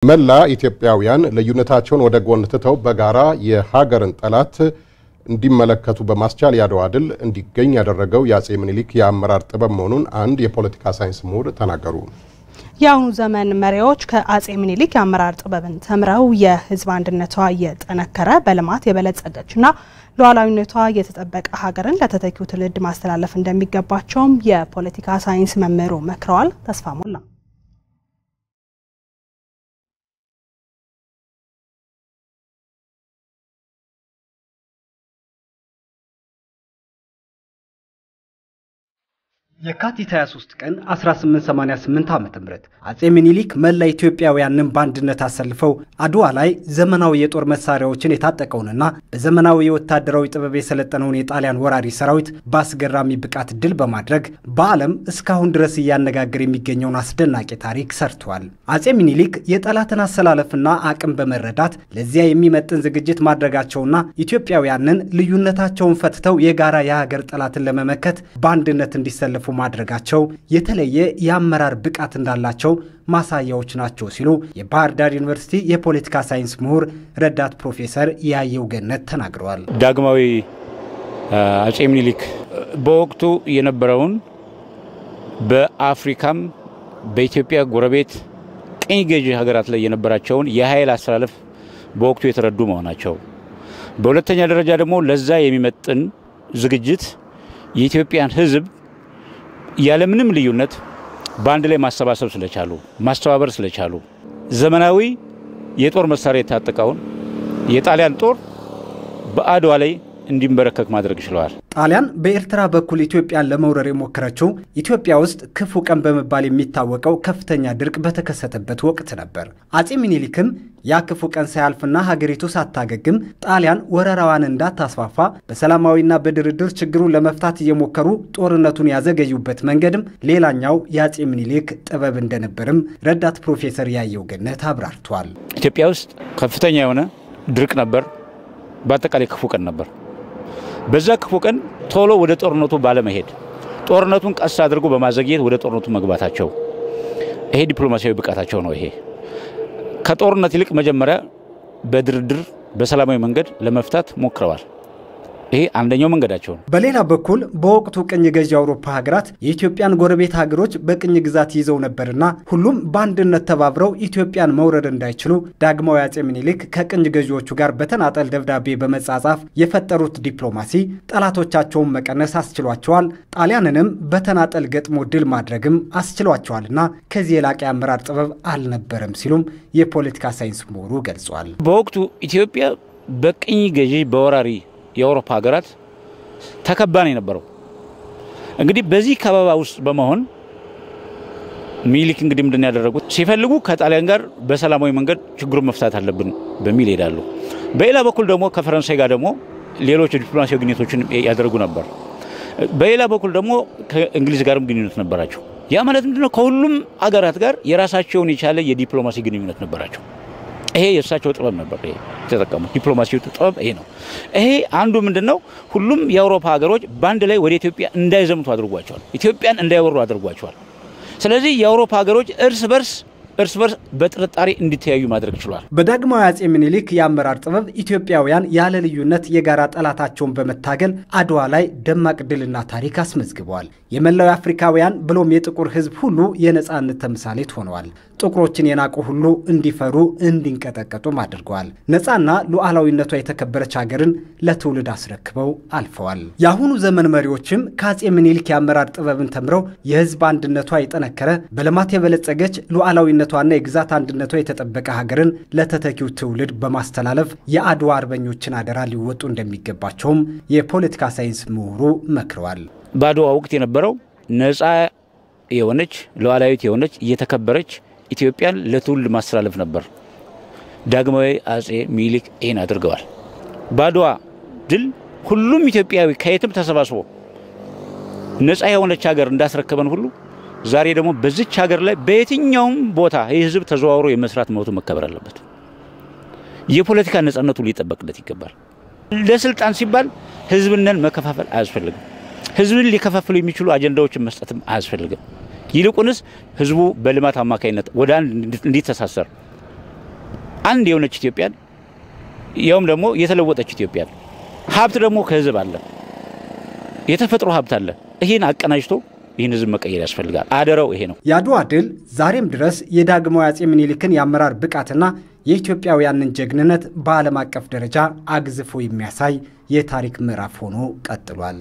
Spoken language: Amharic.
መላ ኢትዮጵያውያን ልዩነታቸውን ወደ ጎን ትተው በጋራ የሀገርን ጠላት እንዲመለከቱ በማስቻል ያደዋ ድል እንዲገኝ ያደረገው የአጼ ምኒልክ የአመራር ጥበብ መሆኑን አንድ የፖለቲካ ሳይንስ ምሁር ተናገሩ። የአሁኑ ዘመን መሪዎች ከአጼ ምኒልክ የአመራር ጥበብን ተምረው የህዝብ አንድነቷ የጠነከረ በልማት የበለጸገችና ሉዓላዊነቷ የተጠበቀ ሀገርን ለተተኪው ትውልድ ማስተላለፍ እንደሚገባቸውም የፖለቲካ ሳይንስ መምህሩ መክረዋል። ተስፋ ሞላ የካቲት 23 ቀን 1888 ዓ.ም አጼ ምኒልክ መላ ኢትዮጵያውያንን ባንድነት አሰልፈው አድዋ ላይ ዘመናዊ የጦር መሳሪያዎችን የታጠቀውንና በዘመናዊ የወታደራዊ ጥበብ የሰለጠነውን የጣሊያን ወራሪ ሰራዊት በአስገራሚ ብቃት ድል በማድረግ በዓለም እስካሁን ድረስ እያነጋገረ የሚገኘውን አስደናቂ ታሪክ ሰርተዋል። አጼ ምኒልክ የጠላትን አሰላለፍና አቅም በመረዳት ለዚያ የሚመጥን ዝግጅት ማድረጋቸውና ኢትዮጵያውያንን ልዩነታቸውን ፈትተው የጋራ የሀገር ጠላትን ለመመከት ባንድነት እንዲሰለፉ ማድረጋቸው የተለየ የአመራር ብቃት እንዳላቸው ማሳያዎች ናቸው ሲሉ የባህር ዳር ዩኒቨርሲቲ የፖለቲካ ሳይንስ ምሁር ረዳት ፕሮፌሰር ያየው ገነት ተናግረዋል። ዳግማዊ አጼ ምኒልክ በወቅቱ የነበረውን በአፍሪካም በኢትዮጵያ ጎረቤት ቅኝ ገዢ ሀገራት ላይ የነበራቸውን የኃይል አስተላለፍ በወቅቱ የተረዱ መሆናቸው፣ በሁለተኛ ደረጃ ደግሞ ለዛ የሚመጥን ዝግጅት የኢትዮጵያን ሕዝብ ያለምንም ልዩነት ባንድ ላይ ማሰባሰብ ስለቻሉ ማስተባበር ስለቻሉ ዘመናዊ የጦር መሳሪያ የታጠቀውን የጣሊያን ጦር በአድዋ ላይ እንዲንበረከክ ማድረግ ይችላል። ጣሊያን በኤርትራ በኩል ኢትዮጵያን ለመውረር የሞከረችው ኢትዮጵያ ውስጥ ክፉ ቀን በመባል የሚታወቀው ከፍተኛ ድርቅ በተከሰተበት ወቅት ነበር። አጼ ምኒልክም ያ ክፉ ቀን ሳያልፍና ሀገሪቱ ሳታገግም ጣሊያን ወረራዋን እንዳታስፋፋ በሰላማዊና በድርድር ችግሩን ለመፍታት እየሞከሩ ጦርነቱን ያዘገዩበት መንገድም ሌላኛው የአጼ ምኒልክ ጥበብ እንደነበርም ረዳት ፕሮፌሰር ያየው ገነት አብራርቷል። ኢትዮጵያ ውስጥ ከፍተኛ የሆነ ድርቅ ነበር። በአጠቃላይ ክፉ ቀን ነበር። በዛ ክፉ ቀን ቶሎ ወደ ጦርነቱ ባለመሄድ ጦርነቱን ቀስ አድርጎ በማዘግየት ወደ ጦርነቱ መግባታቸው ይሄ ዲፕሎማሲያዊ ብቃታቸው ነው። ይሄ ከጦርነት ይልቅ መጀመሪያ በድርድር በሰላማዊ መንገድ ለመፍታት ሞክረዋል። ይሄ አንደኛው መንገዳቸው ነው። በሌላ በኩል በወቅቱ ቅኝ ገዢ አውሮፓ ሀገራት የኢትዮጵያን ጎረቤት ሀገሮች በቅኝ ግዛት ይዘው ነበርና ሁሉም በአንድነት ተባብረው ኢትዮጵያን መውረድ እንዳይችሉ ዳግማዊ አጼ ምኒልክ ከቅኝ ገዢዎቹ ጋር በተናጠል ደብዳቤ በመጻጻፍ የፈጠሩት ዲፕሎማሲ ጠላቶቻቸውን መቀነስ አስችሏቸዋል። ጣሊያንንም በተናጠል ገጥሞ ድል ማድረግም አስችሏቸዋልና ከዚህ የላቀ አመራር ጥበብ አልነበረም ሲሉም የፖለቲካ ሳይንስ ምሁሩ ገልጿል። በወቅቱ ኢትዮጵያ በቅኝ ገዢ በወራሪ የአውሮፓ ሀገራት ተከባን የነበረው እንግዲህ በዚህ ከበባ ውስጥ በመሆን ምኒልክ እንግዲህ ምንድን ያደረጉት ሲፈልጉ ከጣሊያን ጋር በሰላማዊ መንገድ ችግሩን መፍታት አለብን በሚል ሄዳሉ። በሌላ በኩል ደግሞ ከፈረንሳይ ጋር ደግሞ ሌሎች ዲፕሎማሲያዊ ግንኙነቶችን ያደርጉ ነበር። በሌላ በኩል ደግሞ ከእንግሊዝ ጋርም ግንኙነት ነበራቸው። ያ ማለት ምንድነው ከሁሉም ሀገራት ጋር የራሳቸውን የቻለ የዲፕሎማሲ ግንኙነት ነበራቸው። ይሄ የእሳቸው ጥበብ ነበር። ይሄ ተጠቀሙት ዲፕሎማሲው ጥበብ ይሄ ነው። ይሄ አንዱ ምንድነው ሁሉም የአውሮፓ ሀገሮች ባንድ ላይ ወደ ኢትዮጵያ እንዳይዘምቱ አድርጓቸዋል። ኢትዮጵያን እንዳይወሩ አድርጓቸዋል። ስለዚህ የአውሮፓ ሀገሮች እርስ በርስ በጥርጣሬ እንዲተያዩ ማድረግ ችሏል። በዳግማዊ አጼ ምኒልክ የአመራር ጥበብ ኢትዮጵያውያን ያለ ልዩነት የጋራ ጠላታቸውን በመታገል አድዋ ላይ ደማቅ ድልና ታሪክ አስመዝግበዋል። የመላው አፍሪካውያን ብሎም የጥቁር ሕዝብ ሁሉ የነጻነት ተምሳሌት ሆነዋል። ጥቁሮችን የናቁ ሁሉ እንዲፈሩ እንዲንቀጠቀጡም አድርገዋል። ነጻና ሉዓላዊነቷ የተከበረች ሀገርን ለትውልድ አስረክበው አልፈዋል። የአሁኑ ዘመን መሪዎችም ከአጼ ምኒልክ የአመራር ጥበብን ተምረው የሕዝብ አንድነቷ የጠነከረ በልማት የበለጸገች ሉዓላዊነቷና የግዛት አንድነቷ የተጠበቀ ሀገርን ለተተኪው ትውልድ በማስተላለፍ የአድዋ አርበኞችን አደራ ሊወጡ እንደሚገባቸውም የፖለቲካ ሳይንስ ምሁሩ መክረዋል። በአድዋ ወቅት የነበረው ነጻ የሆነች ሉዓላዊት የሆነች የተከበረች ኢትዮጵያን ለትውልድ ማስተላለፍ ነበር። ዳግማዊ አጼ ምኒልክ ይሄን አድርገዋል። በአድዋ ድል ሁሉም ኢትዮጵያዊ ከየትም ተሰባስቦ ነጻ የሆነች ሀገር እንዳስረከበን ሁሉ ዛሬ ደግሞ በዚች ሀገር ላይ በየትኛውም ቦታ የህዝብ ተዘዋውሮ የመስራት መብቱ መከበር አለበት። የፖለቲካ ነጻነቱ ሊጠበቅለት ይገባል። ለስልጣን ሲባል ህዝብንን መከፋፈል አያስፈልግም። ህዝብን ሊከፋፈሉ የሚችሉ አጀንዳዎችን መስጠትም አያስፈልግም። ይልቁንስ ህዝቡ በልማት አማካይነት ወደ አንድ እንዲተሳሰር አንድ የሆነች ኢትዮጵያን ያውም ደግሞ የተለወጠች ኢትዮጵያን ሀብት ደግሞ ከህዝብ አለ የተፈጥሮ ሀብት አለ ይሄን አቀናጅቶ ይህን ህዝብ መቀየር ያስፈልጋል አደረው ይሄ ነው የአድዋ ድል ዛሬም ድረስ የዳግማዊ አጼ ምኒልክን የአመራር ብቃትና የኢትዮጵያውያንን ጀግንነት በዓለም አቀፍ ደረጃ አግዝፎ የሚያሳይ የታሪክ ምዕራፍ ሆኖ ቀጥሏል